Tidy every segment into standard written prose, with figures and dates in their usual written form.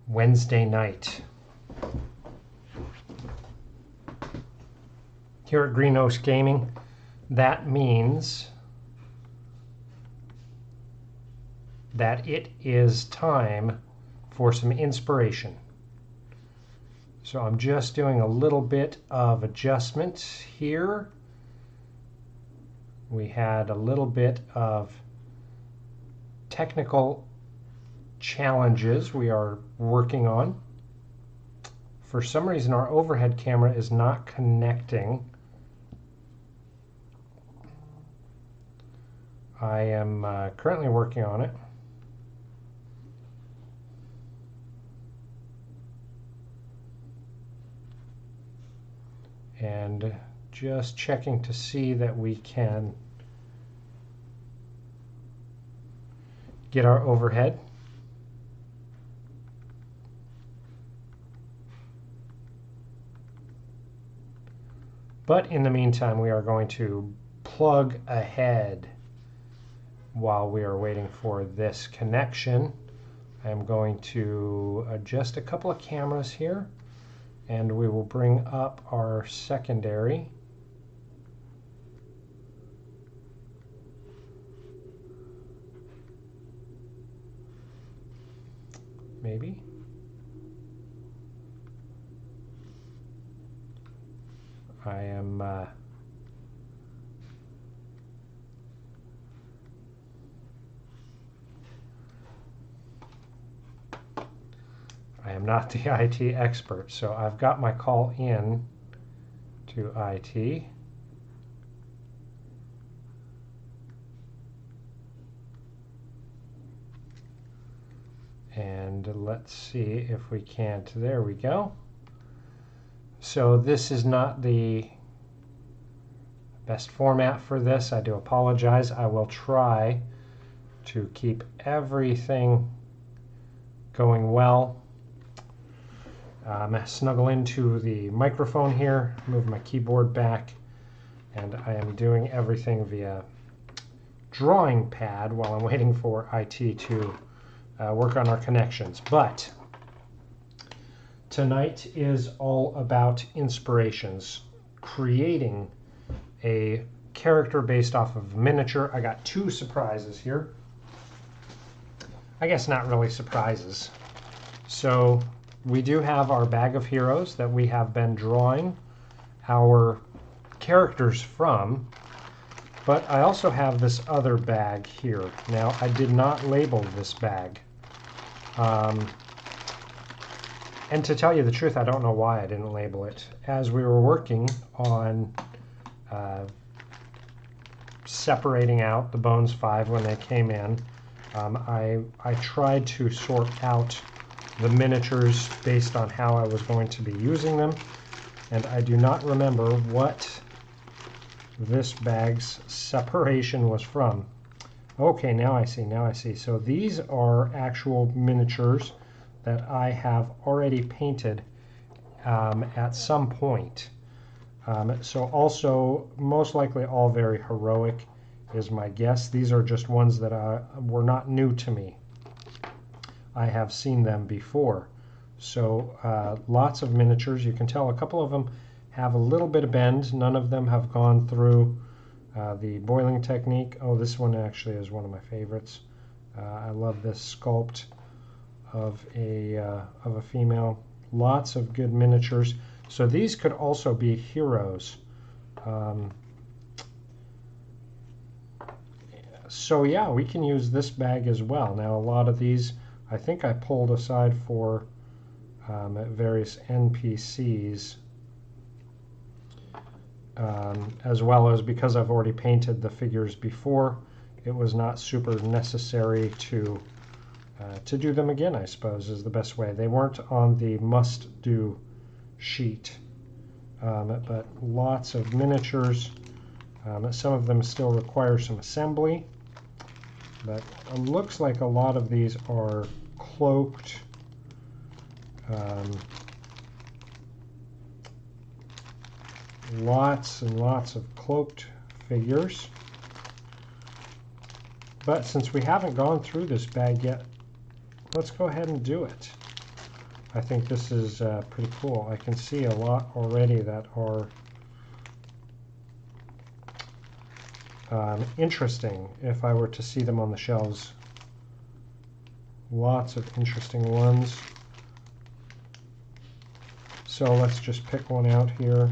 Wednesday night. Here at Greenhouse Gaming, that means that it is time for some inspiration. So I'm just doing a little bit of adjustment here. We had a little bit of technical challenges we are working on. For some reason, our overhead camera is not connecting. I am currently working on it. And just checking to see that we can get our overhead. But in the meantime, we are going to plug ahead while we are waiting for this connection. I'm going to adjust a couple of cameras here, and we will bring up our secondary. Maybe. I am not the IT expert, so I've got my call in to IT. And let's see if we can't. There we go. So this is not the best format for this. I do apologize. I will try to keep everything going well. Snuggle into the microphone here, move my keyboard back, and I am doing everything via drawing pad while I'm waiting for IT to work on our connections. But tonight is all about inspirations, creating a character based off of miniature. I got two surprises here. I guess not really surprises. So we do have our bag of heroes that we have been drawing our characters from, but I also have this other bag here. Now, I did not label this bag. And to tell you the truth, I don't know why I didn't label it. As we were working on separating out the Bones 5 when they came in, I tried to sort out the miniatures based on how I was going to be using them, and I do not remember what this bag's separation was from. Okay, now I see. So these are actual miniatures that I have already painted at some point. So also, most likely all very heroic is my guess. These are just ones that were not new to me. I have seen them before. So lots of miniatures. You can tell a couple of them have a little bit of bend. None of them have gone through the boiling technique. Oh, this one actually is one of my favorites. I love this sculpt of a female. Lots of good miniatures. So these could also be heroes. So yeah, we can use this bag as well. Now a lot of these I think I pulled aside for various NPCs, as well as because I've already painted the figures before, it was not super necessary to do them again, I suppose, is the best way. They weren't on the must-do sheet, but lots of miniatures. Some of them still require some assembly, but it looks like a lot of these are cloaked. Lots and lots of cloaked figures. But since we haven't gone through this bag yet, let's go ahead and do it. I think this is pretty cool. I can see a lot already that are interesting if I were to see them on the shelves. Lots of interesting ones. So let's just pick one out here.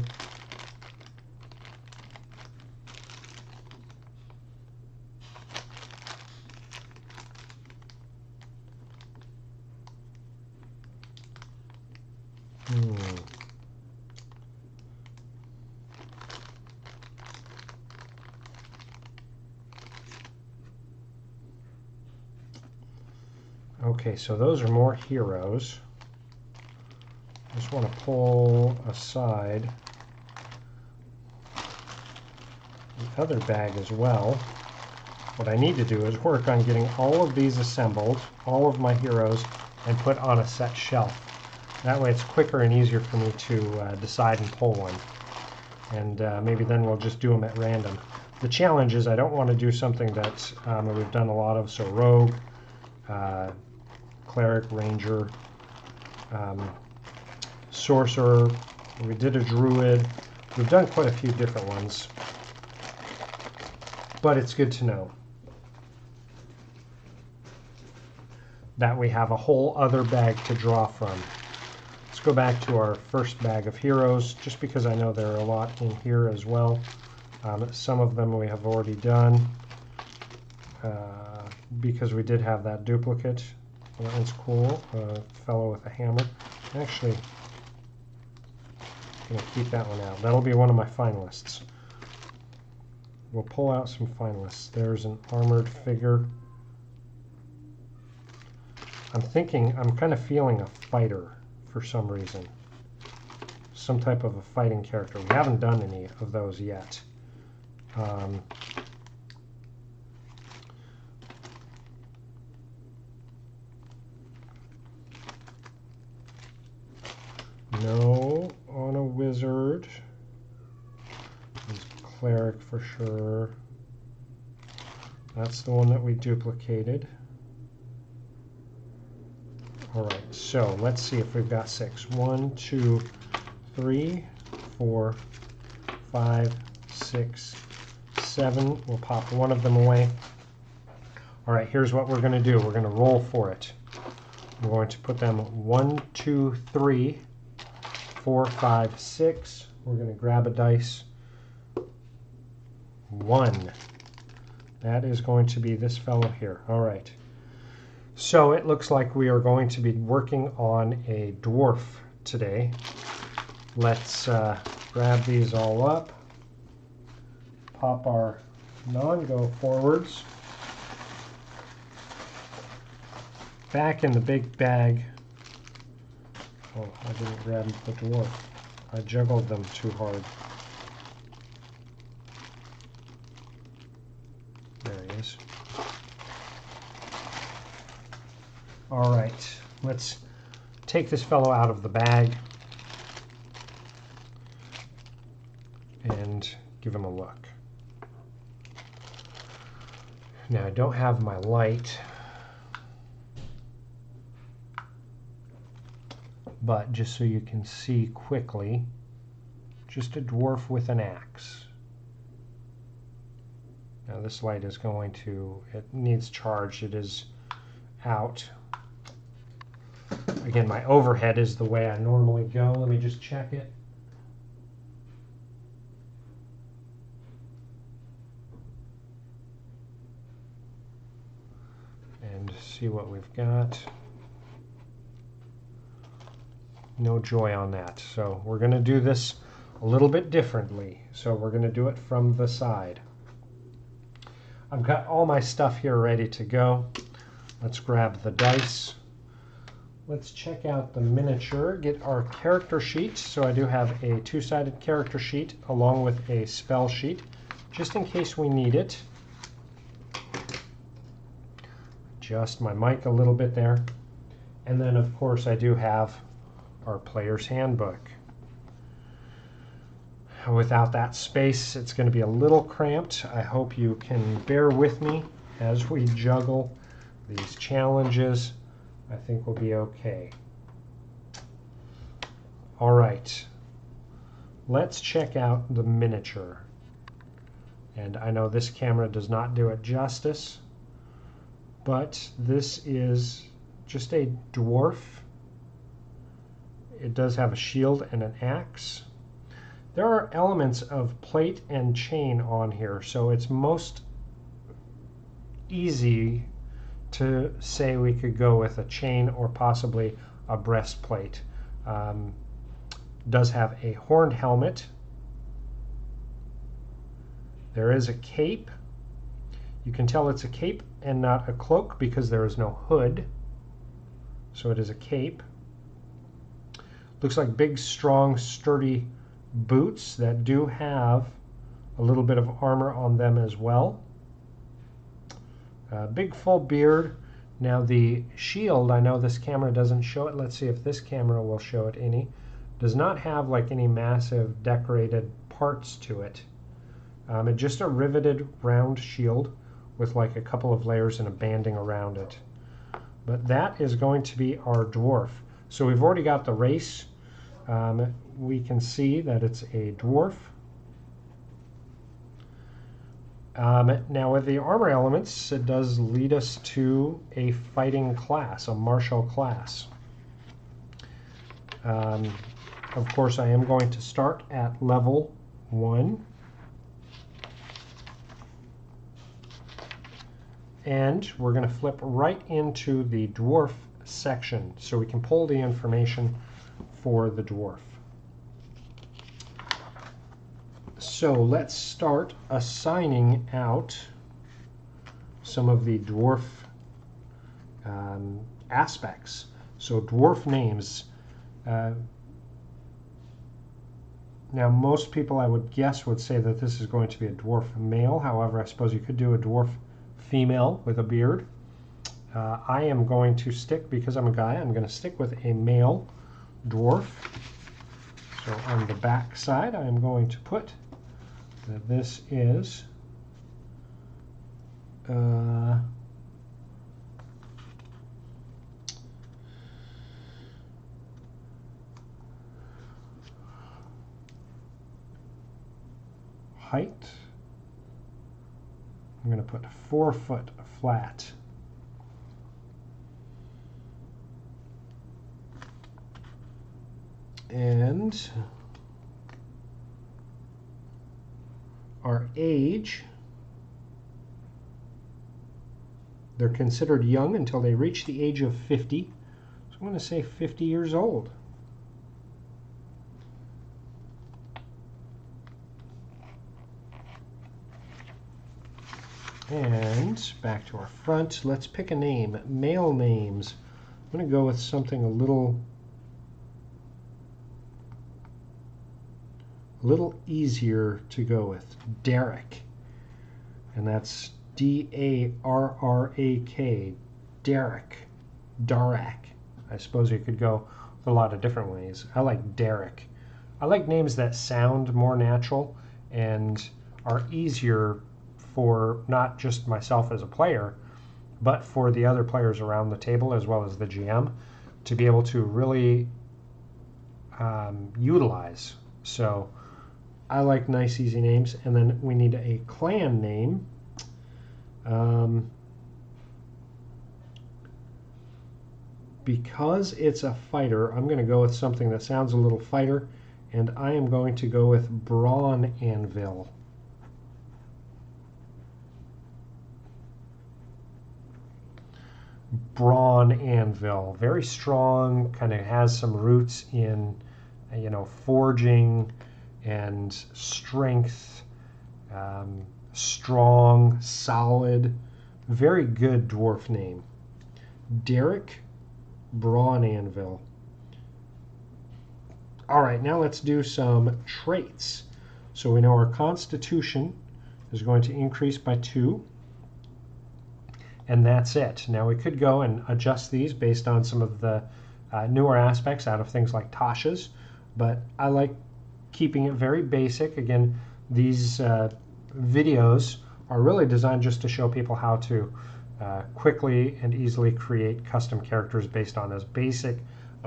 Okay, so those are more heroes. Just want to pull aside the other bag as well. What I need to do is work on getting all of these assembled, all of my heroes, and put on a set shelf. That way it's quicker and easier for me to decide and pull one. And maybe then we'll just do them at random. The challenge is I don't want to do something that we've done a lot of, so rogue, cleric, ranger, sorcerer. We did a druid. We've done quite a few different ones, but it's good to know that we have a whole other bag to draw from. Let's go back to our first bag of heroes, just because I know there are a lot in here as well. Some of them we have already done because we did have that duplicate. That one's cool, a fellow with a hammer. Actually, I'm going to keep that one out. That'll be one of my finalists. We'll pull out some finalists. There's an armored figure. I'm kind of feeling a fighter for some reason. Some type of a fighting character. We haven't done any of those yet. No, on a wizard. He's cleric for sure. That's the one that we duplicated. Alright, so let's see if we've got 6. 1, 2, 3, 4, 5, 6, 7. We'll pop one of them away. Alright, here's what we're going to do. We're going to roll for it. We're going to put them 1, 2, 3, 4, 5, 6. We're going to grab a dice. 1. That is going to be this fellow here. Alright. So it looks like we are going to be working on a dwarf today. Let's grab these all up. Pop our non-go forwards. Back in the big bag. Oh, I didn't grab the dwarf. I juggled them too hard. There he is. All right, let's take this fellow out of the bag and give him a look. Now, I don't have my light, but just so you can see quickly, just a dwarf with an axe. Now this light is going to, it needs charge, it is out. Again, my overhead is the way I normally go. Let me just check it. And see what we've got. No joy on that. So we're going to do this a little bit differently. So we're going to do it from the side. I've got all my stuff here ready to go. Let's grab the dice. Let's check out the miniature, get our character sheet. So I do have a two-sided character sheet along with a spell sheet, just in case we need it. Adjust my mic a little bit there. And then, of course, I do have our player's handbook. Without that space, it's going to be a little cramped. I hope you can bear with me as we juggle these challenges. I think we'll be okay. All right, let's check out the miniature. And I know this camera does not do it justice, but this is just a dwarf. It does have a shield and an axe. There are elements of plate and chain on here, so it's most easy to say we could go with a chain or possibly a breastplate. Does have a horned helmet. There is a cape. You can tell it's a cape and not a cloak because there is no hood. So it is a cape. Looks like big, strong, sturdy boots that do have a little bit of armor on them as well. Big full beard. Now the shield, I know this camera doesn't show it. Let's see if this camera will show it any. Does not have like any massive decorated parts to it. It's just a riveted round shield with like a couple of layers and a banding around it. But that is going to be our dwarf. So we've already got the race. We can see that it's a dwarf. Now with the armor elements, it does lead us to a fighting class, a martial class. Of course, I am going to start at level 1. And we're going to flip right into the dwarf section so we can pull the information for the dwarf. So let's start assigning out some of the dwarf aspects. So dwarf names. Now most people, I would guess, would say that this is going to be a dwarf male. However, I suppose you could do a dwarf female with a beard. I am going to stick, because I'm a guy, I'm going to stick with a male dwarf. So on the back side, I am going to put that this is height. I'm going to put 4 foot flat. And our age, they're considered young until they reach the age of 50. So I'm going to say 50 years old. And back to our front, let's pick a name. Male names. I'm going to go with something a little easier to go with. Derek. And that's D-A-R-R-A-K. Derek. Darak. I suppose you could go with a lot of different ways. I like Derek. I like names that sound more natural and are easier for not just myself as a player, but for the other players around the table as well as the GM to be able to really utilize. So I like nice, easy names. And then we need a clan name. Because it's a fighter, I'm going to go with something that sounds a little fighter, and I am going to go with Brawn Anvil. Brawn Anvil, very strong, kind of has some roots in, forging and strength, strong, solid, very good dwarf name. Derek Brawn Anvil. All right, now let's do some traits. So we know our Constitution is going to increase by 2. And that's it. Now we could go and adjust these based on some of the newer aspects out of things like Tasha's, but I like keeping it very basic. Again, these videos are really designed just to show people how to quickly and easily create custom characters based on as basic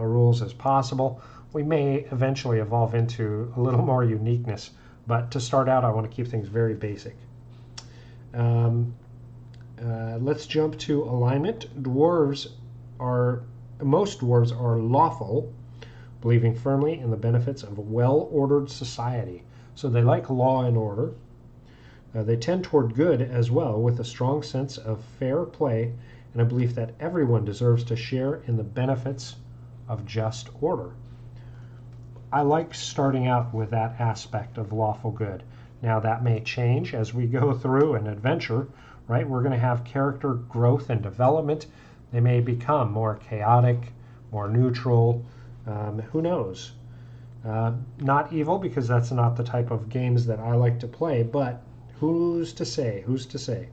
rules as possible. We may eventually evolve into a little more uniqueness, but to start out, I want to keep things very basic. Let's jump to alignment. Most dwarves are lawful, believing firmly in the benefits of a well-ordered society. So they like law and order. They tend toward good as well, with a strong sense of fair play and a belief that everyone deserves to share in the benefits of just order. I like starting out with that aspect of lawful good. Now that may change as we go through an adventure, right? We're going to have character growth and development. They may become more chaotic, more neutral, who knows? Not evil, because that's not the type of games that I like to play, but who's to say? Who's to say?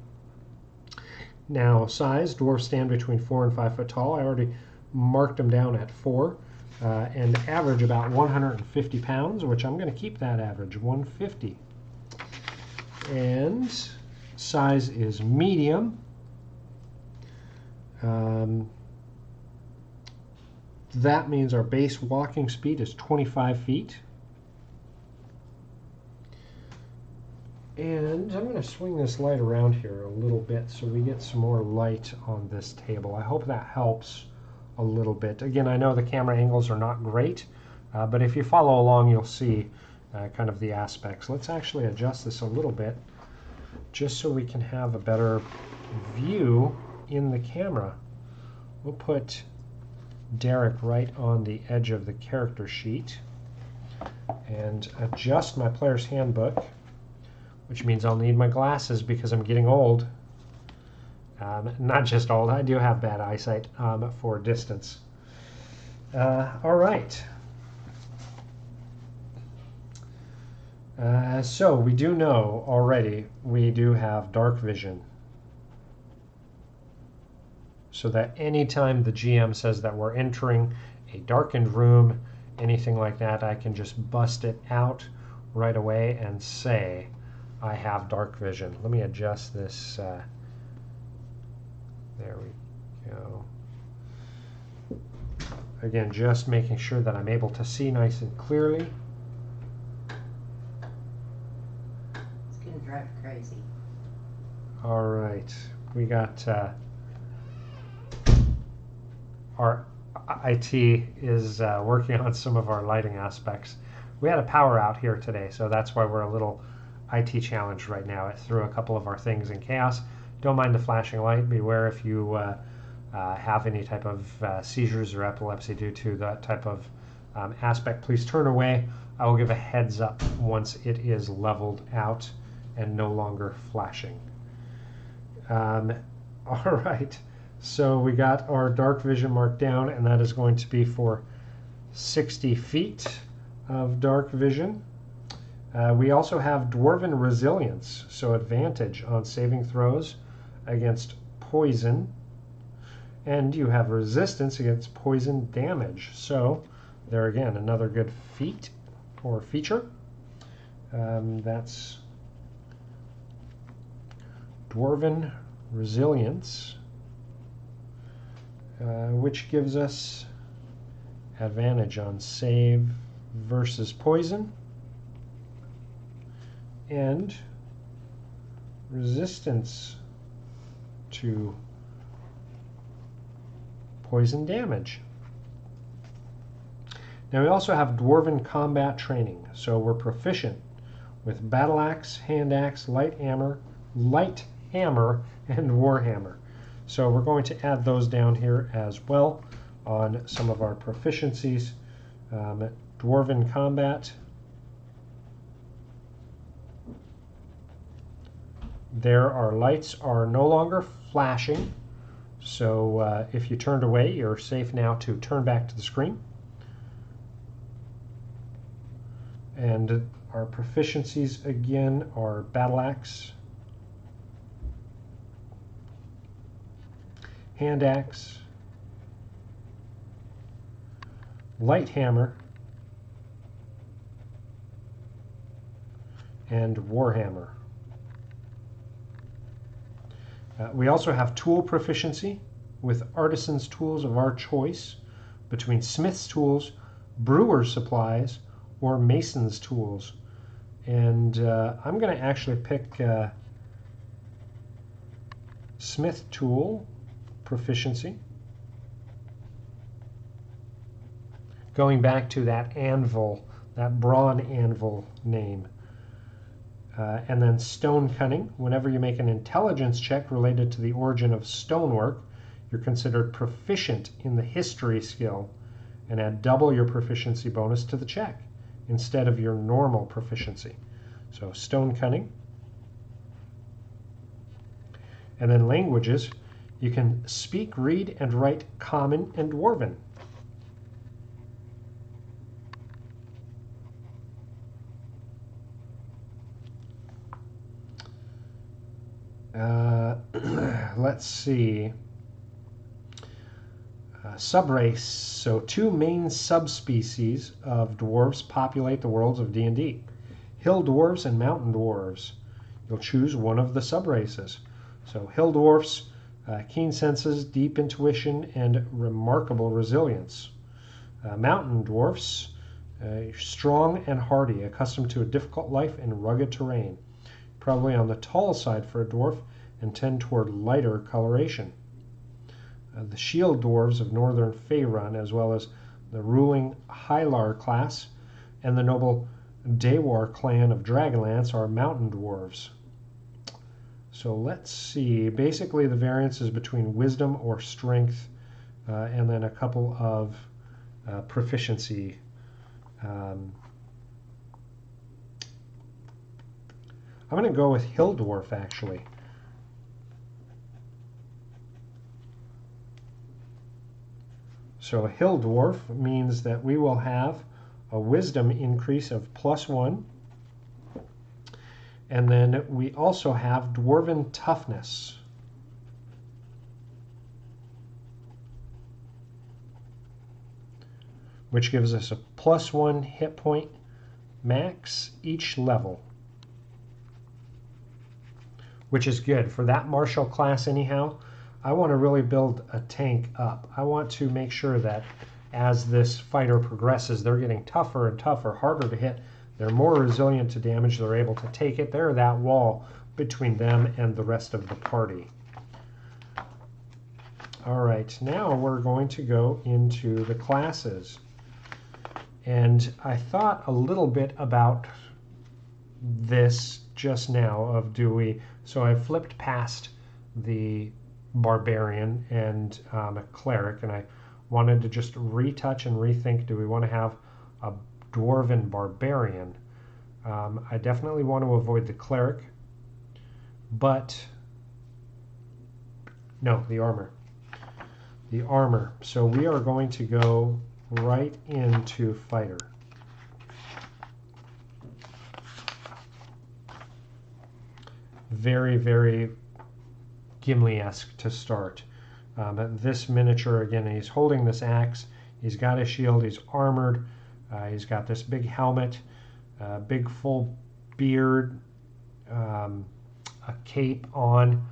Now, size, dwarves stand between 4 and 5 foot tall. I already marked them down at 4. And average about 150 pounds, which I'm going to keep that average, 150. And size is medium. That means our base walking speed is 25 feet. And I'm going to swing this light around here a little bit so we get some more light on this table. I hope that helps a little bit. Again, I know the camera angles are not great, but if you follow along, you'll see kind of the aspects. Let's actually adjust this a little bit just so we can have a better view in the camera. We'll put Derek right on the edge of the character sheet and adjust my player's handbook, which means I'll need my glasses because I'm getting old. Not just old, I do have bad eyesight for distance. All right. So we do know already we do have dark vision. So that anytime the GM says that we're entering a darkened room, anything like that, I can just bust it out right away and say I have dark vision. Let me adjust this. There we go. Again, just making sure that I'm able to see nice and clearly. It's going to drive you crazy. All right. We got our IT is working on some of our lighting aspects. We had a power out here today, so that's why we're a little IT challenged right now. It threw a couple of our things in chaos. Don't mind the flashing light. Beware if you have any type of seizures or epilepsy due to that type of aspect. Please turn away. I will give a heads up once it is leveled out and no longer flashing. All right. So we got our dark vision marked down, and that is going to be for 60 feet of dark vision. We also have Dwarven Resilience, so advantage on saving throws against poison, and you have resistance against poison damage. So there again, another good feat or feature. That's Dwarven Resilience, which gives us advantage on save versus poison and resistance to poison damage. Now we also have Dwarven combat training, so we're proficient with battle axe, hand axe, light hammer, and warhammer. So we're going to add those down here as well on some of our proficiencies. Dwarven combat. There, our lights are no longer flashing, so if you turned away, you're safe now to turn back to the screen. And our proficiencies again are battle axe, hand axe, light hammer, and warhammer. We also have tool proficiency with artisan's tools of our choice, between smith's tools, brewer's supplies, or mason's tools. And I'm going to actually pick smith tool proficiency. Going back to that anvil, that brawn anvil name. And then stone cunning. Whenever you make an intelligence check related to the origin of stonework, you're considered proficient in the history skill and add double your proficiency bonus to the check instead of your normal proficiency. So stone cunning. And then languages, you can speak, read, and write Common and Dwarven. Let's see. Subrace. So 2 main subspecies of dwarves populate the worlds of D&D. Hill dwarves and mountain dwarves. You'll choose one of the subraces. So hill dwarfs, keen senses, deep intuition, and remarkable resilience. Mountain dwarfs, strong and hardy, accustomed to a difficult life in rugged terrain. Probably on the tall side for a dwarf and tend toward lighter coloration. The shield dwarves of northern Faerun, as well as the ruling Hylar class and the noble Dewar clan of Dragonlance, are mountain dwarves. So let's see. Basically, the variance is between wisdom or strength, and then a couple of proficiency. I'm going to go with Hill Dwarf, actually. So a Hill Dwarf means that we will have a wisdom increase of +1. And then we also have Dwarven Toughness. Which gives us a +1 hit point max each level. Which is good. For that martial class anyhow, I want to really build a tank up. I want to make sure that as this fighter progresses, they're getting tougher and tougher, harder to hit. They're more resilient to damage. They're able to take it. They're that wall between them and the rest of the party. All right, now we're going to go into the classes. And I thought a little bit about this just now of so I flipped past the barbarian and a cleric, and I wanted to just retouch and rethink, do we want to have a dwarven barbarian? I definitely want to avoid the cleric, but no, the armor. The armor. So we are going to go right into fighter. Very, very Gimli-esque to start. This miniature, again, he's holding this axe. He's got a shield. He's armored. He's got this big helmet, big full beard, a cape on.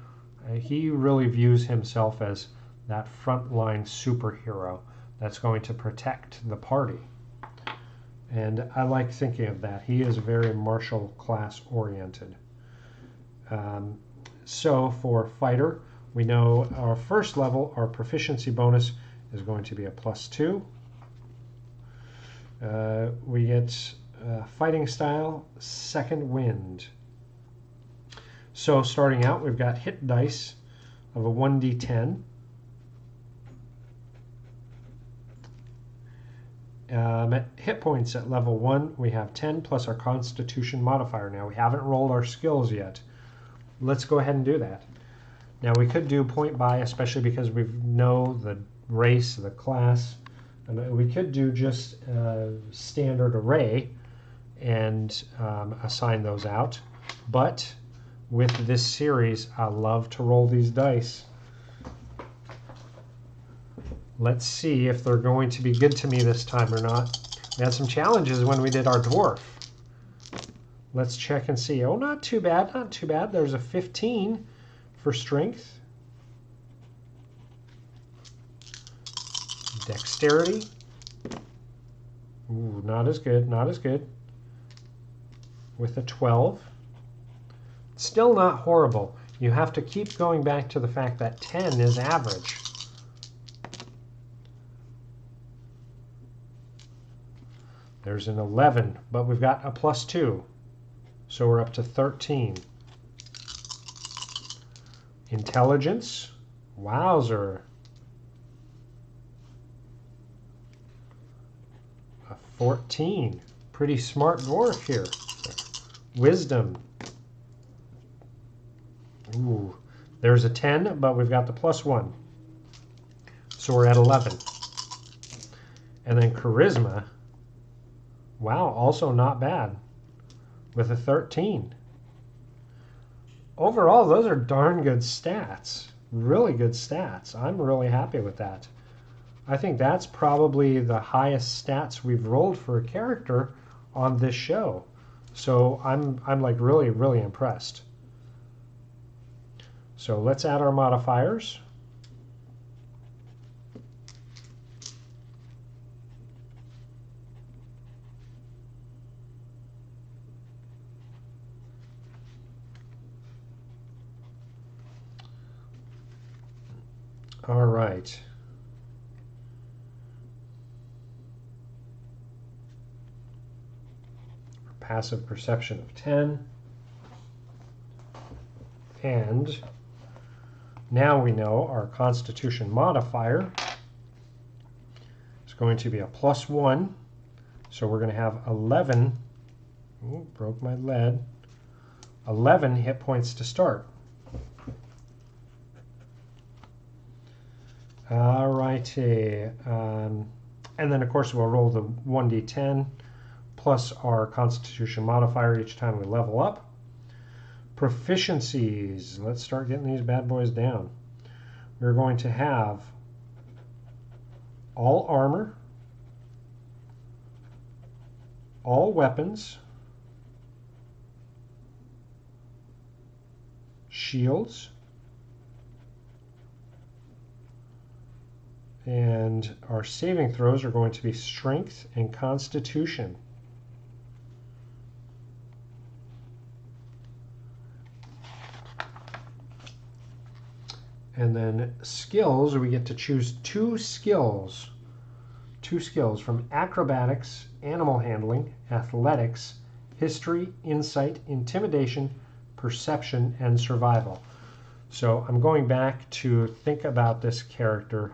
He really views himself as that frontline superhero that's going to protect the party. And I like thinking of that. He is very martial class oriented. So for fighter, we know our first level, our proficiency bonus is going to be a +2. We get fighting style, second wind. So starting out, we've got hit dice of a 1d10. Hit points at level 1, we have 10 plus our Constitution modifier. Now, we haven't rolled our skills yet. Let's go ahead and do that. Now, we could do point buy, especially because we know the race, the class. And we could do just standard array and assign those out. But with this series, I love to roll these dice. Let's see if they're going to be good to me this time or not. We had some challenges when we did our dwarf. Let's check and see. Oh, not too bad, not too bad. There's a 15 for strength. Dexterity. Ooh, not as good, not as good. With a 12. Still not horrible. You have to keep going back to the fact that 10 is average. There's an 11, but we've got a +2. So we're up to 13. Intelligence. Wowzer. A 14. Pretty smart dwarf here. Wisdom. Ooh. There's a 10, but we've got the +1. So we're at 11. And then charisma. Wow, also not bad. With a 13. Overall, those are darn good stats. Really good stats. I'm really happy with that. I think that's probably the highest stats we've rolled for a character on this show. So I'm like really, really impressed. So let's add our modifiers. All right. Passive perception of 10. And now we know our Constitution modifier is going to be a +1. So we're going to have 11. Ooh, broke my lead. 11 hit points to start. All righty. And then, of course, we'll roll the 1d10 plus our Constitution modifier each time we level up. Proficiencies. Let's start getting these bad boys down. We're going to have all armor, all weapons, shields, and our saving throws are going to be strength and constitution. And then skills, we get to choose two skills from acrobatics, animal handling, athletics, history, insight, intimidation, perception, and survival. So I'm going back to think about this character.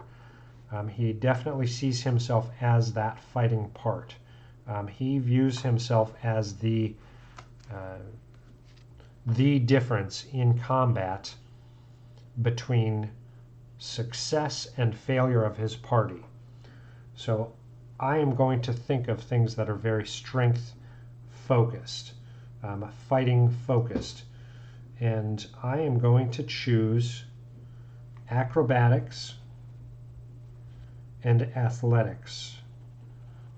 He definitely sees himself as that fighting part. He views himself as the difference in combat between success and failure of his party. So I am going to think of things that are very strength focused, fighting focused. And I am going to choose acrobatics and athletics,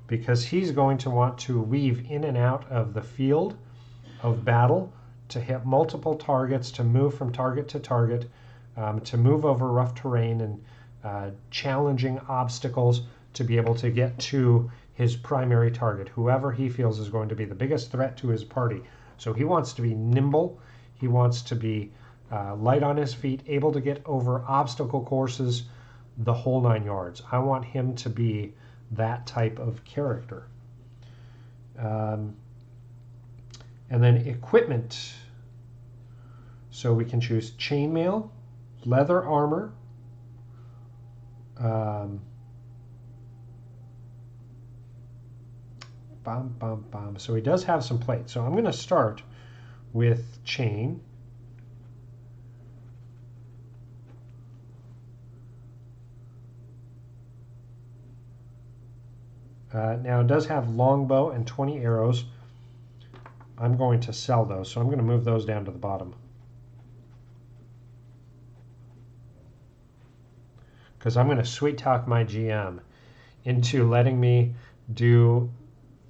because he's going to want to weave in and out of the field of battle, to hit multiple targets, to move from target to target, to move over rough terrain and challenging obstacles, to be able to get to his primary target, whoever he feels is going to be the biggest threat to his party. So he wants to be nimble, he wants to be light on his feet, able to get over obstacle courses, the whole 9 yards. I want him to be that type of character. And then equipment. So we can choose chainmail, leather armor, So he does have some plate. So I'm going to start with chain. Now it does have longbow and 20 arrows. I'm going to sell those, so I'm going to move those down to the bottom. Because I'm going to sweet talk my GM into letting me do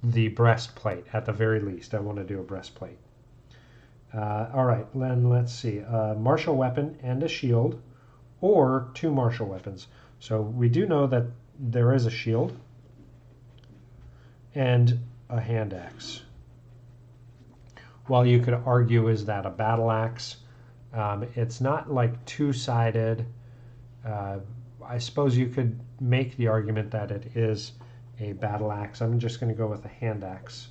the breastplate at the very least. I want to do a breastplate. All right, then let's see. Martial weapon and a shield, or 2 martial weapons. So we do know that there is a shield and a hand axe. While you could argue, is that a battle axe? It's not like two-sided. I suppose you could make the argument that it is a battle axe. I'm just going to go with a hand axe.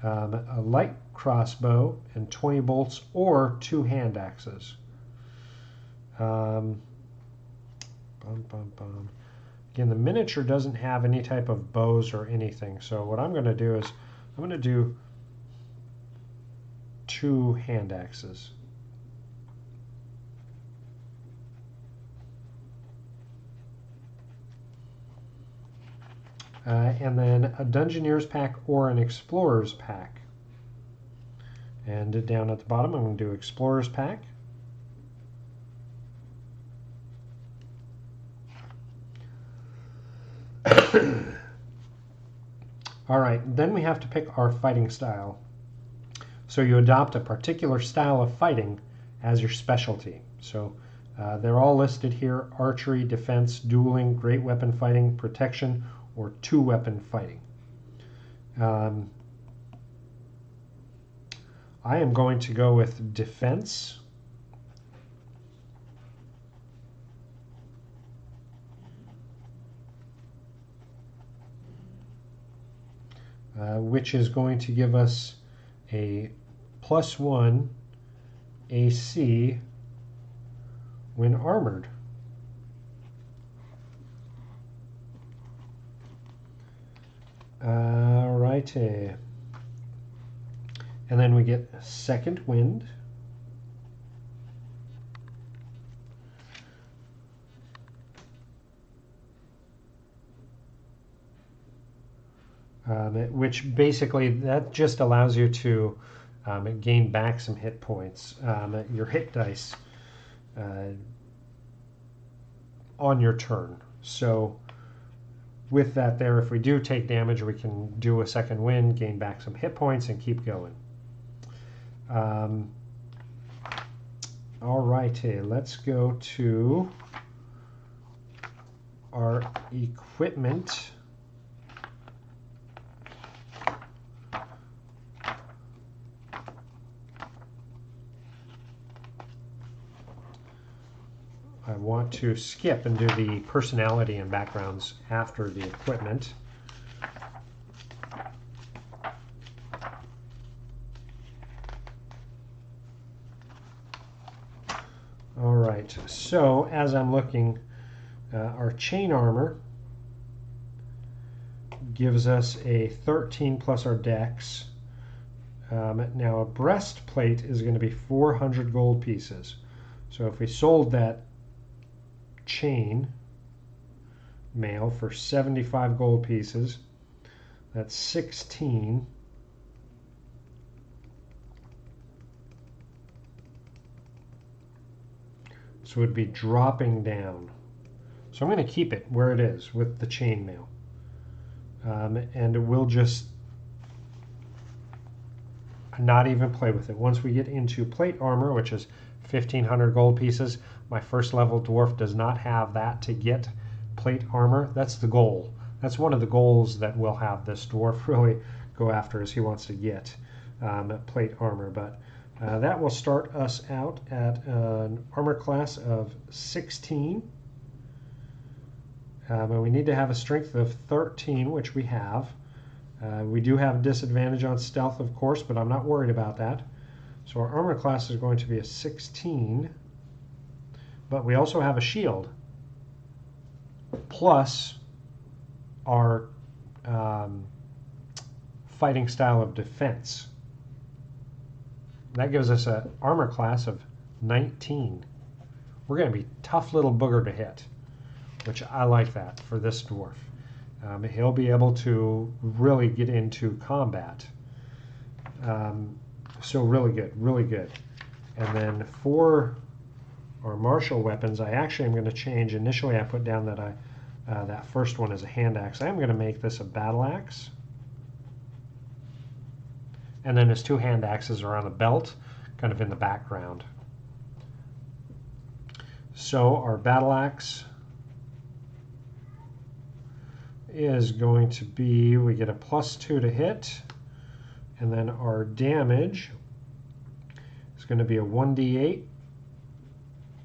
A light crossbow and 20 bolts or 2 hand axes. Again, the miniature doesn't have any type of bows or anything. So what I'm going to do is I'm going to do 2 hand axes. And then a Dungeoneer's pack or an Explorer's pack. And down at the bottom, I'm going to do Explorer's pack. All right, then we have to pick our fighting style. So you adopt a particular style of fighting as your specialty. So they're all listed here: archery, defense, dueling, great weapon fighting, protection, or 2-weapon fighting. I am going to go with defense. Which is going to give us a +1 AC when armored. Alrighty. And then we get second wind. Which basically, that just allows you to gain back some hit points, your hit dice, on your turn. So with that there, if we do take damage, we can do a second wind, gain back some hit points, and keep going. Alrighty, let's go to our equipment. I want to skip and do the personality and backgrounds after the equipment. All right, so as I'm looking, our chain armor gives us a 13 plus our dex. Now a breastplate is going to be 400 gold pieces. So if we sold that chain mail for 75 gold pieces, that's 16. So it would be dropping down. So I'm going to keep it where it is with the chain mail. And we'll just not even play with it. Once we get into plate armor, which is 1,500 gold pieces, my first level dwarf does not have that to get plate armor. That's the goal. That's one of the goals that we'll have this dwarf really go after, is he wants to get plate armor. But that will start us out at an armor class of 16. And we need to have a strength of 13, which we have. We do have disadvantage on stealth, of course, but I'm not worried about that. So our armor class is going to be a 16. But we also have a shield, plus our fighting style of defense. That gives us an armor class of 19. We're going to be a tough little booger to hit, which I like that for this dwarf. He'll be able to really get into combat. So really good, really good. And then for our martial weapons, I actually am going to change. Initially, I put down that that first one is a hand axe. I am going to make this a battle axe. And then his 2 hand axes are on the belt, kind of in the background. So our battle axe is going to be, we get a +2 to hit, and then our damage is going to be a 1d8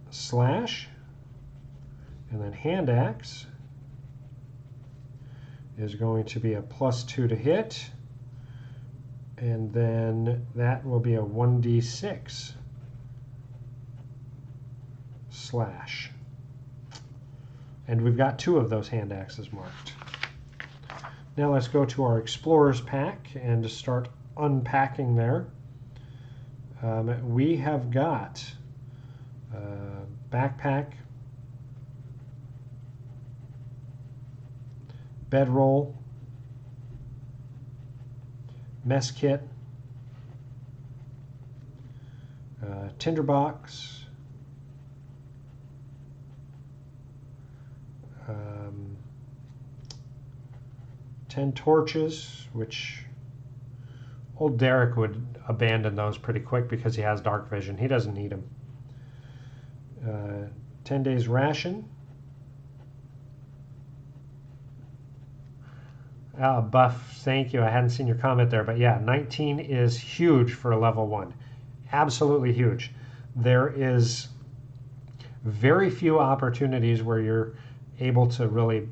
slash, and then hand axe is going to be a +2 to hit, and then that will be a 1d6 slash. And we've got 2 of those hand axes marked. Now let's go to our Explorer's pack and just start unpacking there. We have got backpack, bedroll, mess kit, tinderbox, 10 torches, which old Derek would abandon those pretty quick because he has dark vision. He doesn't need them. 10 days ration. Buff, thank you. I hadn't seen your comment there, but yeah, 19 is huge for a level 1. Absolutely huge. There is very few opportunities where you're able to really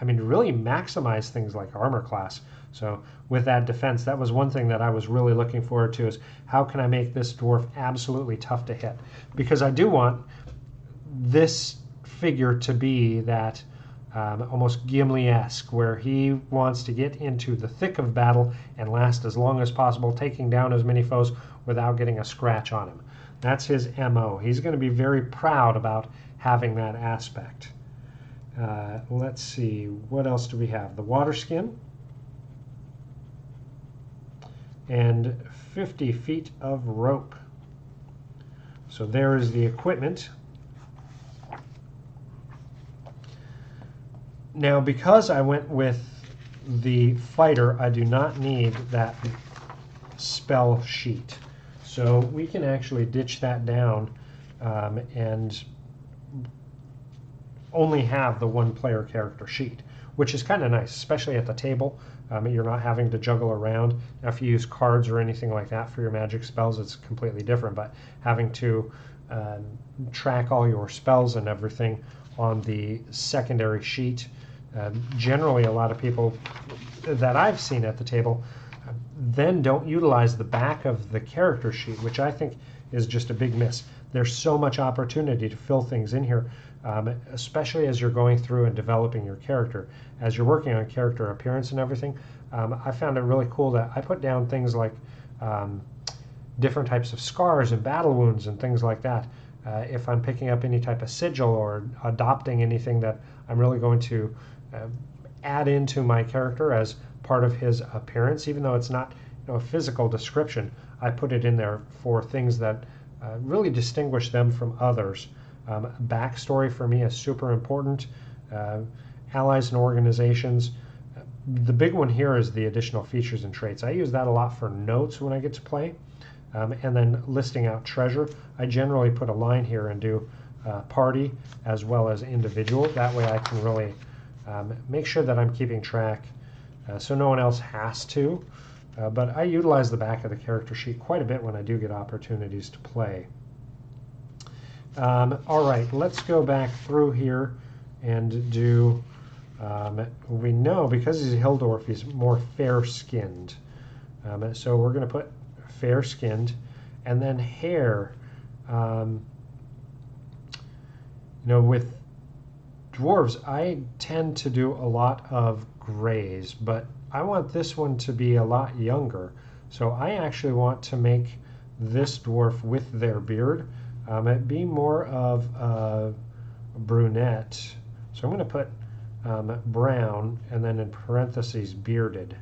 maximize things like armor class. So with that defense, that was one thing that I was really looking forward to, is how can I make this dwarf absolutely tough to hit? Because I do want this figure to be that almost Gimli-esque, where he wants to get into the thick of battle and last as long as possible, taking down as many foes without getting a scratch on him. That's his MO. He's going to be very proud about having that aspect. Let's see, what else do we have? The water skin and 50 feet of rope. So there is the equipment. Now, because I went with the fighter, I do not need that spell sheet. So we can actually ditch that down and only have the 1-player character sheet, which is kind of nice, especially at the table. You're not having to juggle around. Now, if you use cards or anything like that for your magic spells, it's completely different, but having to track all your spells and everything on the secondary sheet, generally a lot of people that I've seen at the table then don't utilize the back of the character sheet, which I think is just a big miss. There's so much opportunity to fill things in here, especially as you're going through and developing your character. As you're working on character appearance and everything, I found it really cool that I put down things like different types of scars and battle wounds and things like that. If I'm picking up any type of sigil or adopting anything that I'm really going to add into my character as part of his appearance, even though it's not a physical description, I put it in there for things that really distinguish them from others. Backstory for me is super important. Allies and organizations. The big one here is the additional features and traits. I use that a lot for notes when I get to play. And then listing out treasure. I generally put a line here and do party as well as individual. That way I can really make sure that I'm keeping track so no one else has to. But I utilize the back of the character sheet quite a bit when I do get opportunities to play. All right, let's go back through here and do, we know because he's a Hildorf, he's more fair-skinned. So we're going to put fair-skinned, and then hair. With dwarves, I tend to do a lot of grays, but I want this one to be a lot younger. So I actually want to make this dwarf with their beard it be more of a brunette. So I'm going to put brown and then in parentheses bearded.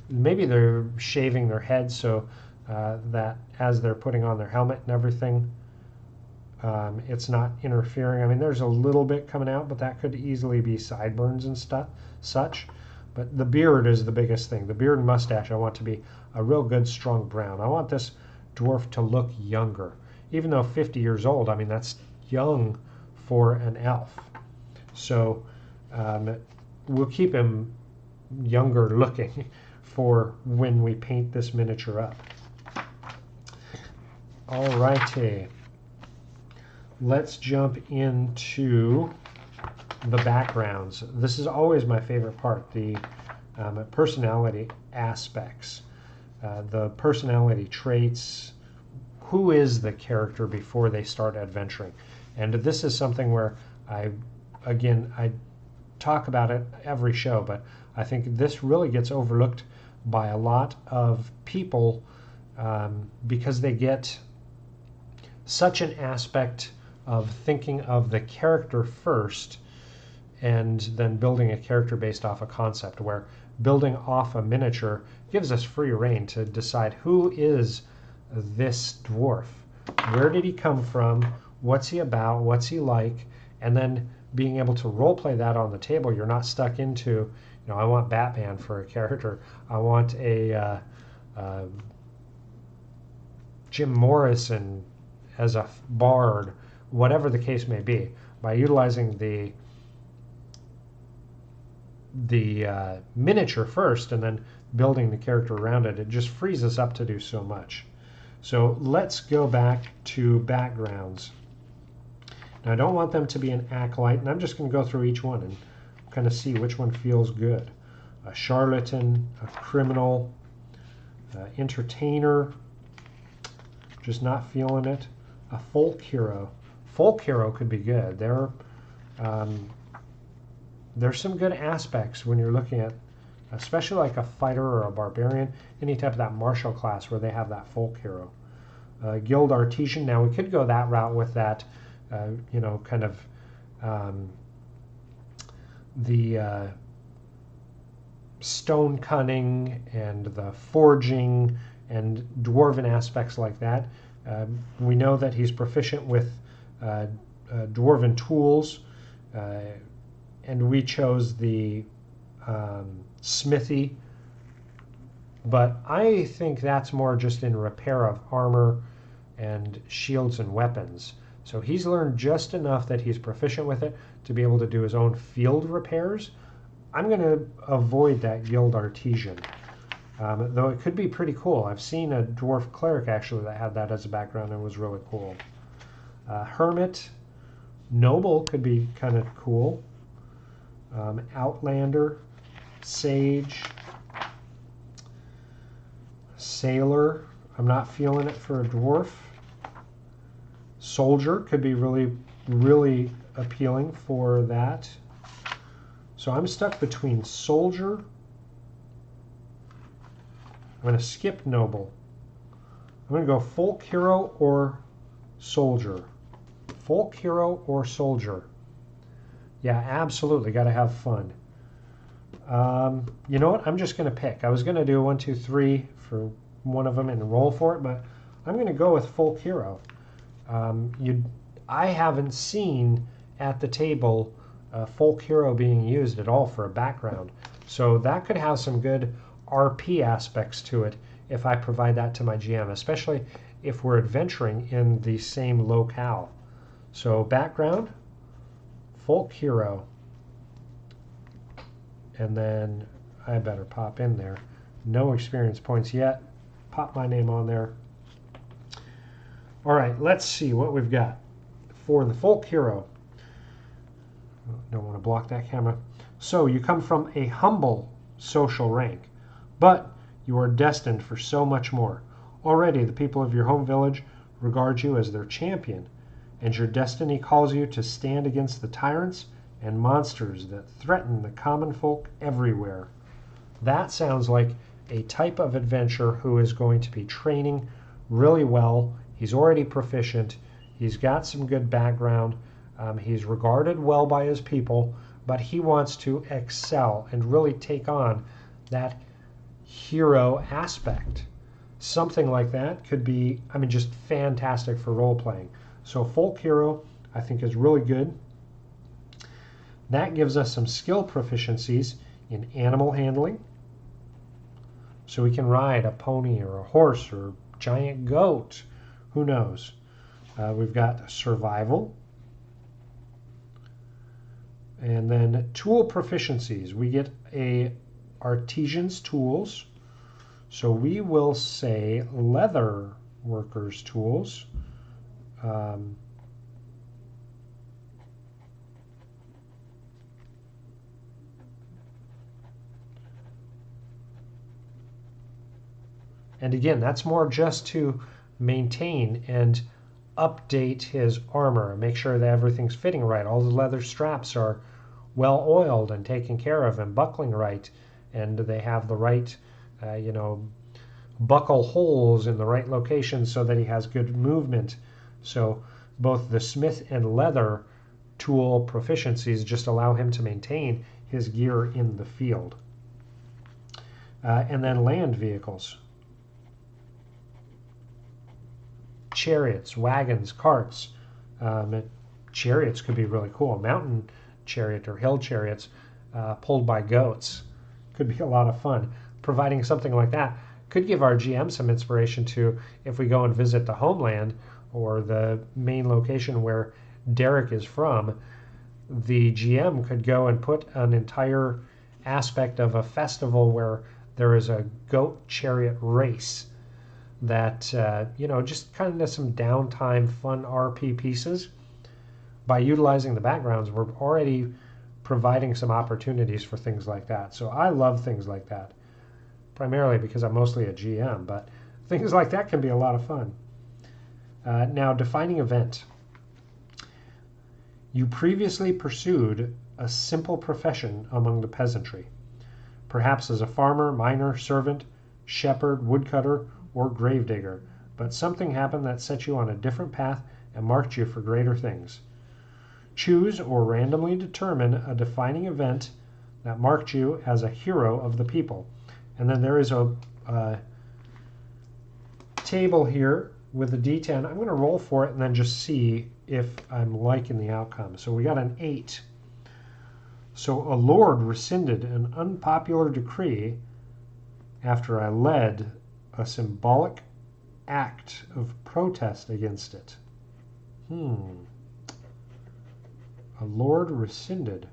Maybe they're shaving their heads so that as they're putting on their helmet and everything, it's not interfering. I mean, there's a little bit coming out, but that could easily be sideburns and such. But the beard is the biggest thing. The beard and mustache I want to be a real good, strong brown. I want this dwarf to look younger. Even though 50 years old, I mean, that's young for an elf. So We'll keep him younger looking for when we paint this miniature up. Alrighty, let's jump into the backgrounds. This is always my favorite part, the personality aspects, the personality traits. Who is the character before they start adventuring? And this is something where I talk about it every show, but I think this really gets overlooked by a lot of people because they get such an aspect of thinking of the character first and then building a character based off a concept, where building off a miniature gives us free reign to decide who is this dwarf, where did he come from, what's he about, what's he like, and then being able to role play that on the table. You're not stuck into, you know, I want Batman for a character, I want a Jim Morrison as a bard, whatever the case may be. By utilizing the miniature first and then building the character around it, it just frees us up to do so much. So let's go back to backgrounds. Now I don't want them to be an acolyte, and I'm just going to go through each one and kind of see which one feels good. A charlatan, a criminal, entertainer, just not feeling it. A folk hero. Folk hero could be good. There's some good aspects when you're looking at, especially like a fighter or a barbarian, any type of that martial class where they have that folk hero. Guild artisan. Now we could go that route with that, you know, kind of the stone cunning and the forging and dwarven aspects like that. We know that he's proficient with dwarven tools, and we chose the smithy, but I think that's more just in repair of armor and shields and weapons. So he's learned just enough that he's proficient with it to be able to do his own field repairs. I'm going to avoid that guild artisan, though it could be pretty cool. I've seen a dwarf cleric actually that had that as a background and was really cool. Hermit, noble could be kind of cool. Outlander, sage, sailor. I'm not feeling it for a dwarf. Soldier could be really, really appealing for that. So I'm stuck between soldier. I'm going to skip noble. I'm going to go folk hero or soldier. Folk hero or soldier. Yeah, absolutely. Got to have fun. You know what? I'm just going to pick. I was going to do 1, 2, 3 for one of them and roll for it, but I'm going to go with folk hero. I haven't seen at the table folk hero being used at all for a background, so that could have some good RP aspects to it if I provide that to my GM, especially if we're adventuring in the same locale. So background, folk hero, and then I better pop in there. No experience points yet. Pop my name on there. All right, let's see what we've got for the folk hero. Don't want to block that camera. So you come from a humble social rank, but you are destined for so much more. Already the people of your home village regard you as their champion, and your destiny calls you to stand against the tyrants and monsters that threaten the common folk everywhere. That sounds like a type of adventurer who is going to be training really well. He's already proficient. He's got some good background. He's regarded well by his people, but he wants to excel and really take on that hero aspect. Something like that could be, I mean, just fantastic for role playing. So folk hero, I think, is really good. That gives us some skill proficiencies in animal handling. So we can ride a pony or a horse or giant goat. Who knows? We've got survival. And then tool proficiencies. We get a artisan's tools. So we will say leather workers tools. And again, that's more just to maintain and update his armor, make sure that everything's fitting right. All the leather straps are well oiled and taken care of and buckling right, and they have the right, buckle holes in the right location so that he has good movement. So both the smith and leather tool proficiencies just allow him to maintain his gear in the field. And then land vehicles. Chariots, wagons, carts. Chariots could be really cool. Mountain chariot or hill chariots pulled by goats could be a lot of fun. Providing something like that could give our GM some inspiration to, if we go and visit the homeland or the main location where Derek is from, the GM could go and put an entire aspect of a festival where there is a goat chariot race that, just kind of some downtime, fun RP pieces. By utilizing the backgrounds, we're already providing some opportunities for things like that. So I love things like that, primarily because I'm mostly a GM, but things like that can be a lot of fun. Now, defining event. You previously pursued a simple profession among the peasantry, perhaps as a farmer, miner, servant, shepherd, woodcutter, or gravedigger, but something happened that set you on a different path and marked you for greater things. Choose or randomly determine a defining event that marked you as a hero of the people. And then there is a table here with a D10. I'm going to roll for it and then just see if I'm liking the outcome. So we got an 8. So a lord rescinded an unpopular decree after I led a symbolic act of protest against it. A lord rescinded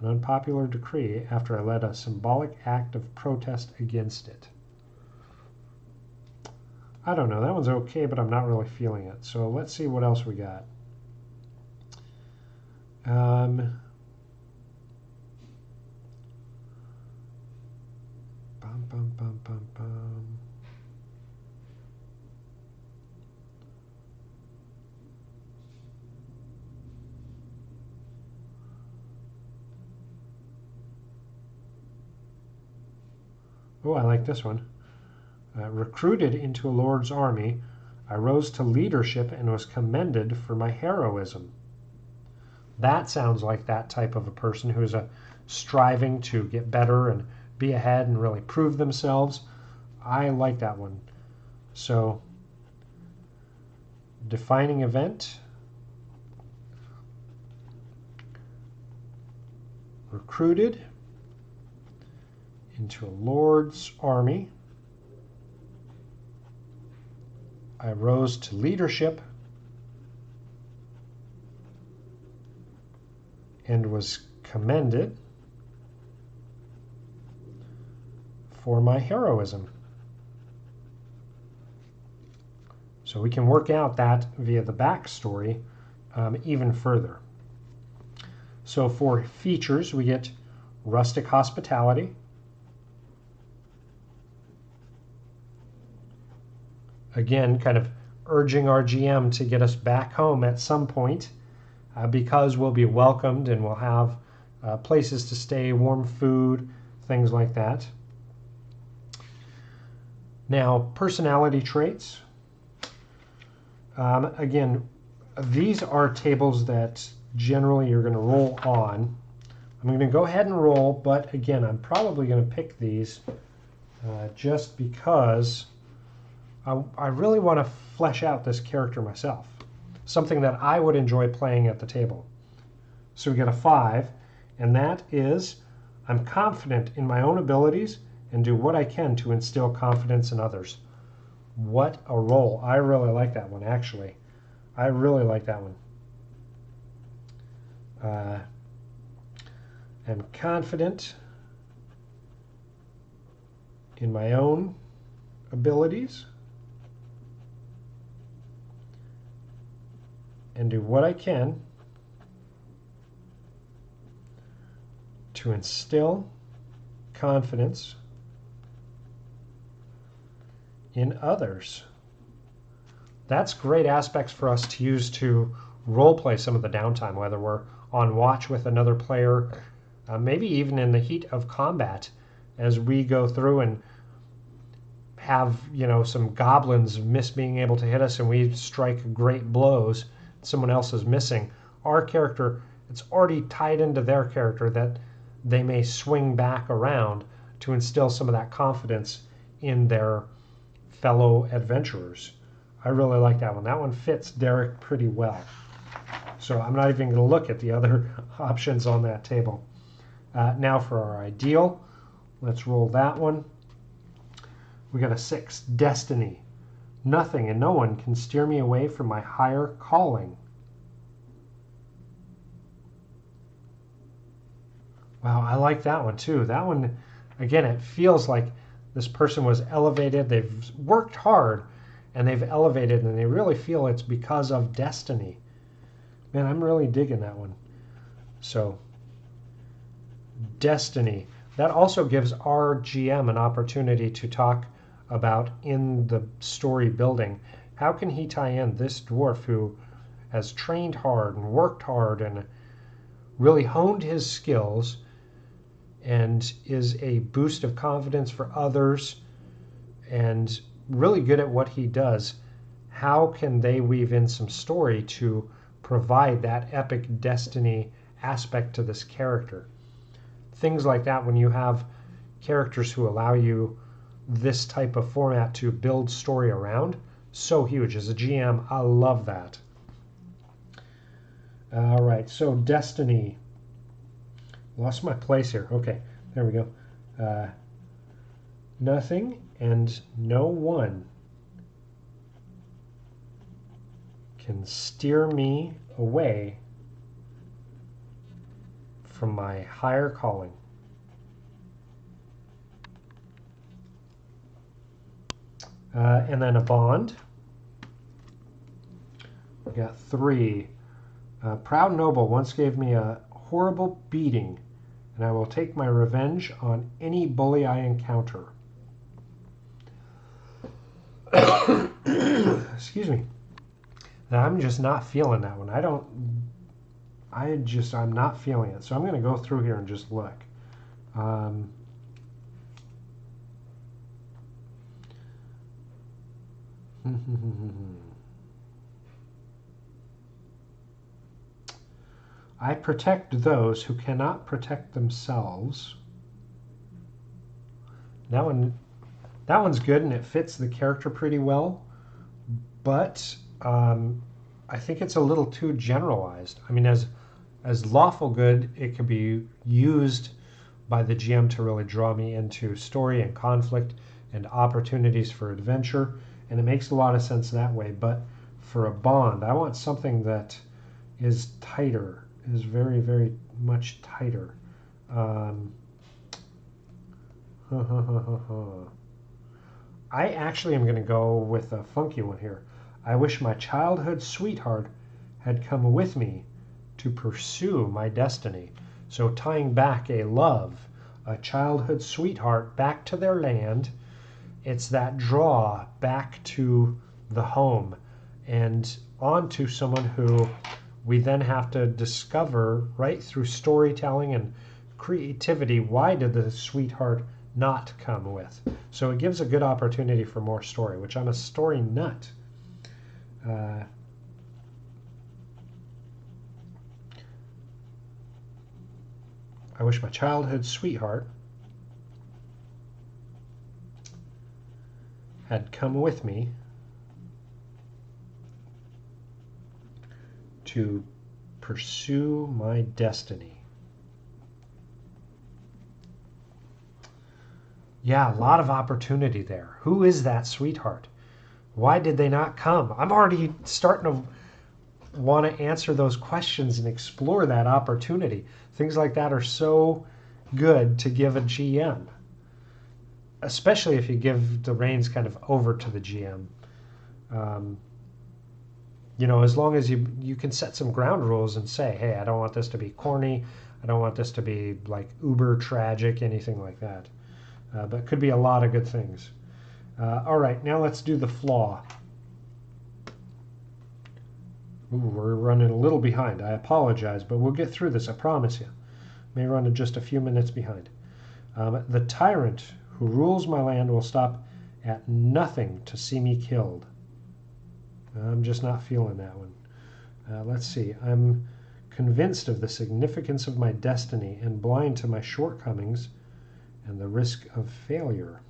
an unpopular decree after I led a symbolic act of protest against it. I don't know. That one's okay, but I'm not really feeling it. So let's see what else we got. Bum, bum, bum, bum, bum. Oh, I like this one. Recruited into a lord's army, I rose to leadership and was commended for my heroism. That sounds like that type of a person who's striving to get better and be ahead and really prove themselves. I like that one. So, defining event. Recruited into a lord's army. I rose to leadership and was commended for my heroism. So we can work out that via the backstory even further. So for features, we get rustic hospitality, again, kind of urging our GM to get us back home at some point because we'll be welcomed and we'll have places to stay, warm food, things like that. Now, personality traits. Again, these are tables that generally you're going to roll on. I'm going to go ahead and roll, but again, I'm probably going to pick these just because I really want to flesh out this character myself, something that I would enjoy playing at the table. So we get a 5, and that is, I'm confident in my own abilities and do what I can to instill confidence in others. What a roll. I really like that one, actually. I really like that one. am confident in my own abilities and do what I can to instill confidence in others. That's great aspects for us to use to role play some of the downtime, whether we're on watch with another player, maybe even in the heat of combat, as we go through and have, some goblins miss being able to hit us and we strike great blows, someone else is missing. Our character, it's already tied into their character that they may swing back around to instill some of that confidence in their fellow adventurers. I really like that one. That one fits Derek pretty well. So I'm not even going to look at the other options on that table. Now for our ideal, let's roll that one. We got a 6, Destiny. Nothing and no one can steer me away from my higher calling. Wow, I like that one too. That one, again, it feels like this person was elevated. They've worked hard and they've elevated and they really feel it's because of destiny. Man, I'm really digging that one. So, destiny. That also gives our GM an opportunity to talk about in the story building. How can he tie in this dwarf who has trained hard and worked hard and really honed his skills and is a boost of confidence for others and really good at what he does? How can they weave in some story to provide that epic destiny aspect to this character? Things like that, when you have characters who allow you this type of format to build story around, so huge. As a GM, I love that. All right, so destiny. Lost my place here. Okay, there we go. Nothing and no one can steer me away from my higher calling. And then a bond. We got 3. Proud noble once gave me a horrible beating, and I will take my revenge on any bully I encounter. Excuse me. Now, I'm just not feeling that one. I'm not feeling it. So I'm going to go through here and just look. I protect those who cannot protect themselves. That one's good and it fits the character pretty well, but I think it's a little too generalized. I mean, as lawful good, it could be used by the GM to really draw me into story and conflict and opportunities for adventure, and it makes a lot of sense that way. But for a bond, I want something that is tighter, is very, very much tighter. I actually am going to go with a funky one here. I wish my childhood sweetheart had come with me to pursue my destiny. So tying back a love, a childhood sweetheart back to their land, it's that draw back to the home and onto someone who we then have to discover right through storytelling and creativity. Why did the sweetheart not come with? So it gives a good opportunity for more story, which I'm a story nut. I wish my childhood sweetheart had come with me to pursue my destiny. Yeah, a lot of opportunity there. Who is that sweetheart? Why did they not come? I'm already starting to want to answer those questions and explore that opportunity. Things like that are so good to give a GM, especially if you give the reins kind of over to the GM. You know, as long as you can set some ground rules and say, hey, I don't want this to be corny. I don't want this to be like uber tragic, anything like that. But it could be a lot of good things. All right, now let's do the flaw. Ooh, we're running a little behind. I apologize, but we'll get through this, I promise you. May run just a few minutes behind. The tyrant who rules my land will stop at nothing to see me killed. I'm just not feeling that one. Let's see. I'm convinced of the significance of my destiny and blind to my shortcomings and the risk of failure.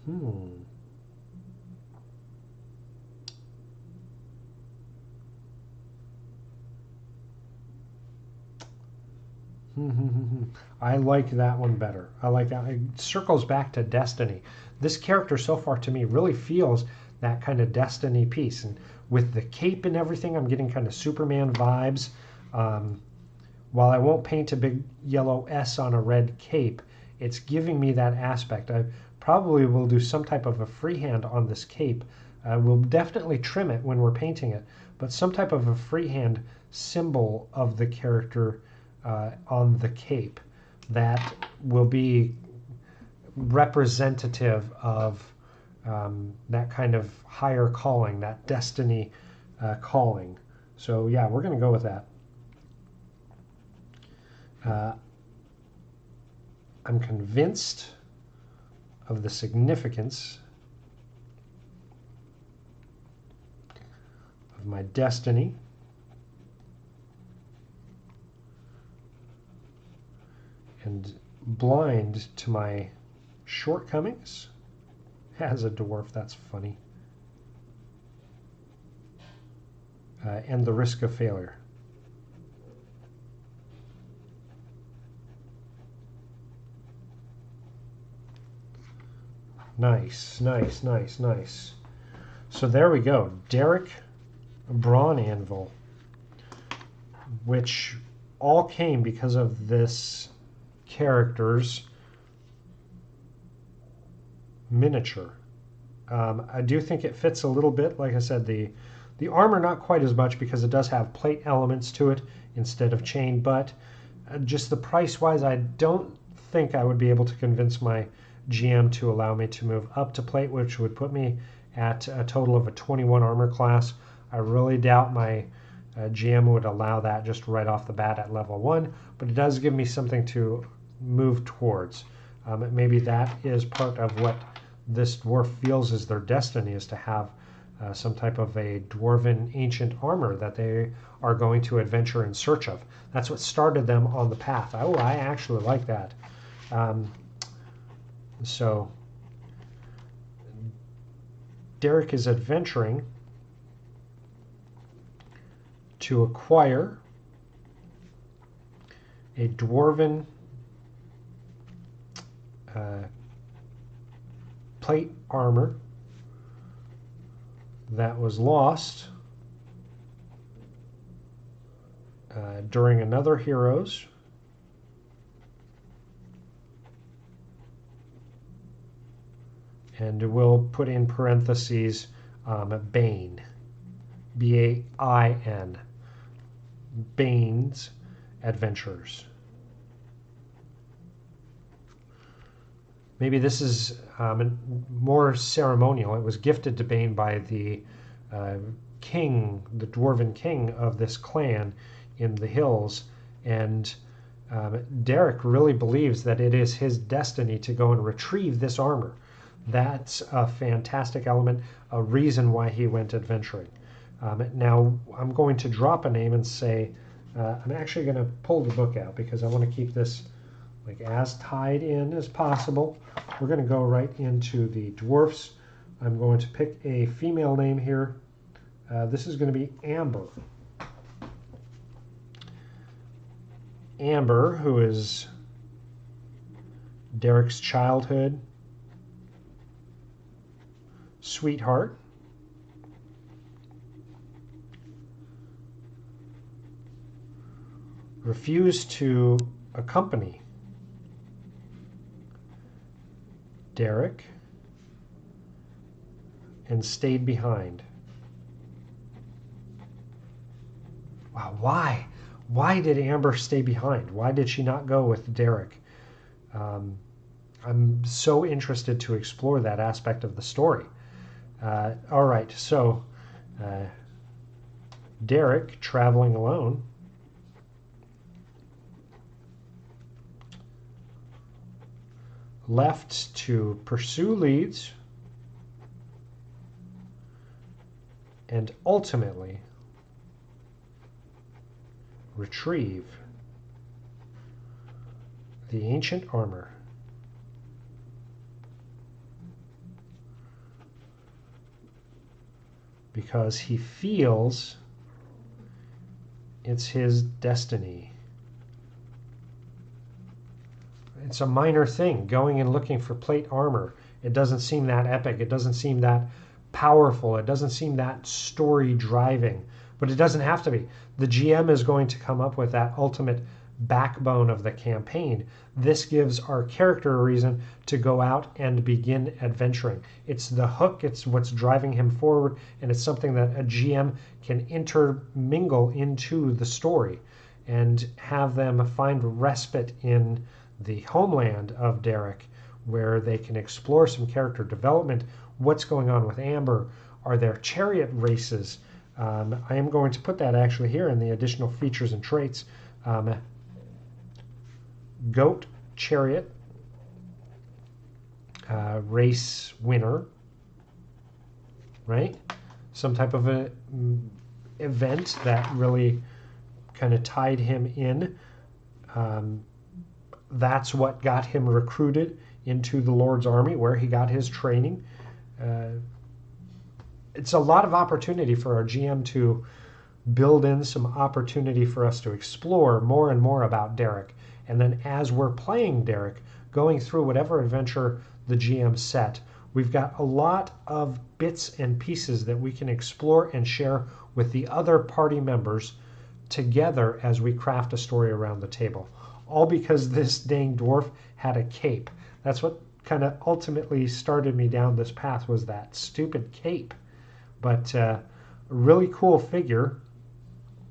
I like that one better. I like that. It circles back to destiny. This character so far to me really feels that kind of destiny piece. And with the cape and everything, I'm getting kind of Superman vibes. While I won't paint a big yellow S on a red cape, it's giving me that aspect. I probably will do some type of a freehand on this cape. We'll definitely trim it when we're painting it, but some type of a freehand symbol of the character on the cape that will be representative of that kind of higher calling, that destiny calling. So yeah, we're going to go with that. I'm convinced of the significance of my destiny and blind to my shortcomings. As a dwarf, that's funny. And the risk of failure. Nice, nice, nice, nice. So there we go. Derek Brawn Anvil, which all came because of this character's miniature. I do think it fits a little bit. Like I said, the armor not quite as much because it does have plate elements to it instead of chain, but just the price wise, I don't think I would be able to convince my GM to allow me to move up to plate, which would put me at a total of a 21 armor class. I really doubt my GM would allow that just right off the bat at level 1, but it does give me something to move towards. Maybe that is part of what this dwarf feels is their destiny, is to have some type of a dwarven ancient armor that they are going to adventure in search of. That's what started them on the path. Oh, I actually like that. So Derek is adventuring to acquire a dwarven plate armor that was lost during another hero's and we'll put in parentheses Bane, B-A-I-N, Bane's Adventures. Maybe this is more ceremonial. It was gifted to Bane by the king, the dwarven king of this clan in the hills, and Derek really believes that it is his destiny to go and retrieve this armor. That's a fantastic element, a reason why he went adventuring. Now, I'm going to drop a name and say, I'm actually going to pull the book out because I want to keep this like as tied in as possible. We're going to go right into the dwarfs. I'm going to pick a female name here. This is going to be Amber. Amber, who is Derek's childhood sweetheart. refused to accompany Derek and stayed behind. Wow, why? Why did Amber stay behind? Why did she not go with Derek? I'm so interested to explore that aspect of the story. All right, so Derek, traveling alone, left to pursue leads and ultimately retrieve the ancient armor. Because he feels it's his destiny. It's a minor thing, going and looking for plate armor. It doesn't seem that epic. It doesn't seem that powerful. It doesn't seem that story driving. But it doesn't have to be. The GM is going to come up with that ultimate backbone of the campaign. This gives our character a reason to go out and begin adventuring. It's the hook, it's what's driving him forward, and it's something that a GM can intermingle into the story and have them find respite in the homeland of Derek, where they can explore some character development. What's going on with Amber? Are there chariot races? I am going to put that actually here in the additional features and traits. Goat chariot race winner, right? Some type of a event that really kind of tied him in. That's what got him recruited into the Lord's army, where he got his training. It's a lot of opportunity for our GM to build in some opportunity for us to explore more and more about Derek. And then as we're playing Derek, going through whatever adventure the GM set, we've got a lot of bits and pieces that we can explore and share with the other party members together as we craft a story around the table. All because this dang dwarf had a cape. That's what kind of ultimately started me down this path, was that stupid cape. But a really cool figure.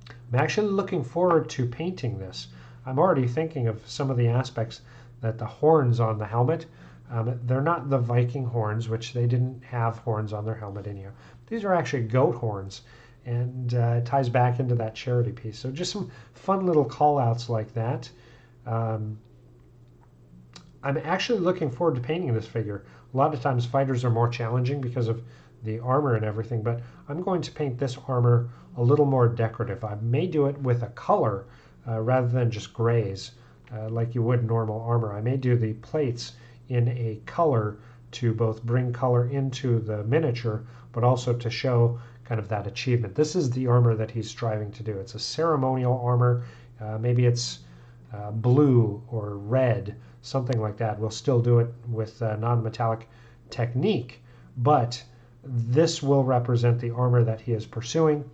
I'm actually looking forward to painting this. I'm already thinking of some of the aspects that the horns on the helmet, they're not the Viking horns, which they didn't have horns on their helmet in here. These are actually goat horns, and it ties back into that charity piece. So just some fun little call outs like that. I'm actually looking forward to painting this figure. A lot of times fighters are more challenging because of the armor and everything, but I'm going to paint this armor a little more decorative. I may do it with a color rather than just grays like you would normal armor. I may do the plates in a color to both bring color into the miniature, but also to show kind of that achievement. This is the armor that he's striving to do. It's a ceremonial armor. Maybe it's blue or red, something like that. We'll still do it with non-metallic technique, but this will represent the armor that he is pursuing.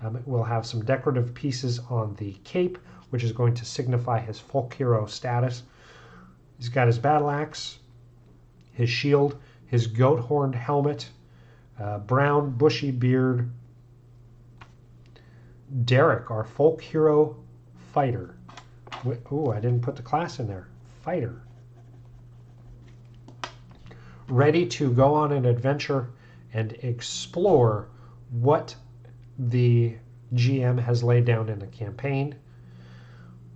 It will have some decorative pieces on the cape, which is going to signify his folk hero status. He's got his battle axe, his shield, his goat horned helmet, brown bushy beard. Derek, our folk hero fighter. Oh, I didn't put the class in there. Fighter. Ready to go on an adventure and explore what the GM has laid down in the campaign.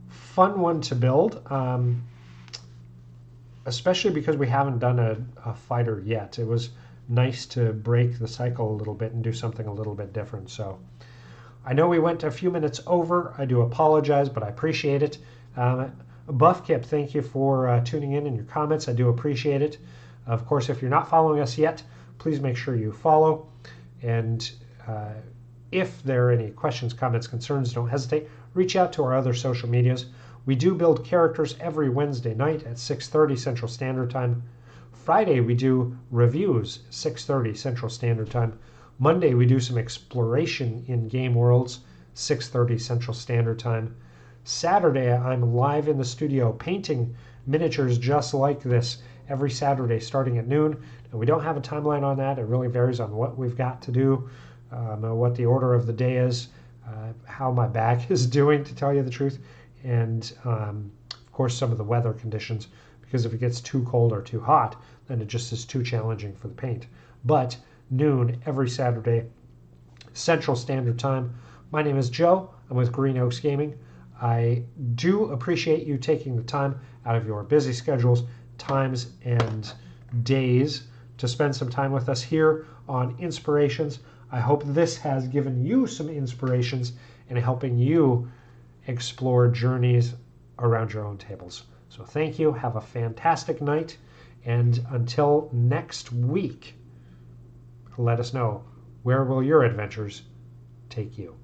Fun one to build, especially because we haven't done a fighter yet. It was nice to break the cycle a little bit and do something a little bit different. So I know we went a few minutes over. I do apologize, but I appreciate it. Buffkip, thank you for tuning in and your comments. I do appreciate it. Of course, if you're not following us yet, please make sure you follow. And if there are any questions, comments, concerns, don't hesitate. Reach out to our other social medias. We do build characters every Wednesday night at 6:30 Central Standard Time. Friday, we do reviews, 6:30 Central Standard Time. Monday, we do some exploration in game worlds, 6:30 Central Standard Time. Saturday, I'm live in the studio painting miniatures just like this every Saturday starting at noon. And we don't have a timeline on that. It really varies on what we've got to do, what the order of the day is, how my back is doing, to tell you the truth, and of course some of the weather conditions, because if it gets too cold or too hot, then it just is too challenging for the paint. But noon every Saturday, Central Standard Time. My name is Joe. I'm with Green Oaks Gaming. I do appreciate you taking the time out of your busy schedules, times, and days to spend some time with us here on Inspirations. I hope this has given you some inspirations in helping you explore journeys around your own tables. So thank you. Have a fantastic night. And until next week, let us know, where will your adventures take you?